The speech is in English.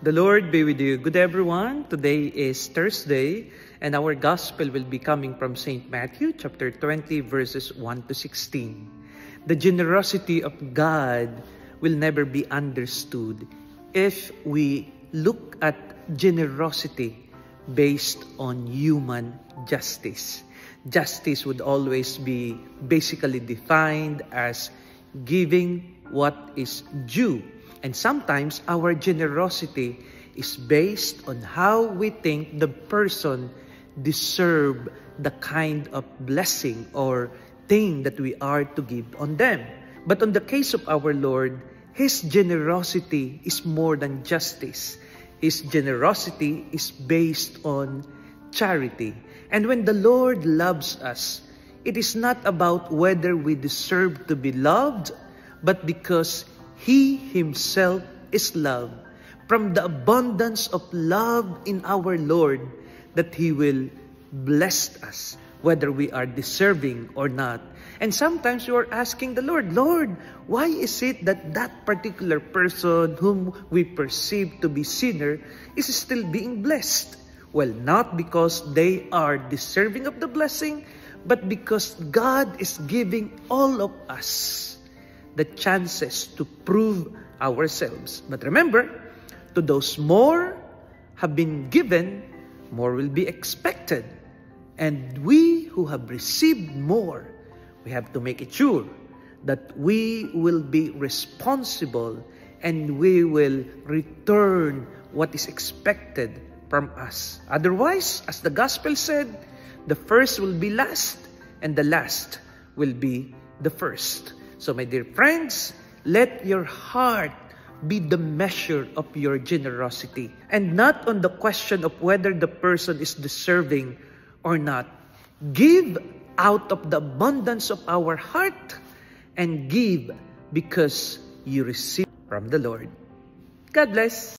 The Lord be with you. Good everyone. Today is Thursday and our gospel will be coming from St. Matthew chapter 20 verses 1 to 16. The generosity of God will never be understood if we look at generosity based on human justice. Justice would always be basically defined as giving what is due. And sometimes our generosity is based on how we think the person deserves the kind of blessing or thing that we are to give on them. But on the case of our Lord, His generosity is more than justice. His generosity is based on charity. And when the Lord loves us, it is not about whether we deserve to be loved, but because He Himself is love. From the abundance of love in our Lord, that He will bless us, whether we are deserving or not. And sometimes you are asking the Lord, Lord, why is it that that particular person whom we perceive to be sinner is still being blessed? Well, not because they are deserving of the blessing, but because God is giving all of us the chances to prove ourselves. But remember, to those more have been given, more will be expected. And we who have received more, we have to make it sure that we will be responsible and we will return what is expected from us. Otherwise, as the gospel said, the first will be last and the last will be the first. So my dear friends, let your heart be the measure of your generosity and not on the question of whether the person is deserving or not. Give out of the abundance of our heart and give because you receive from the Lord. God bless.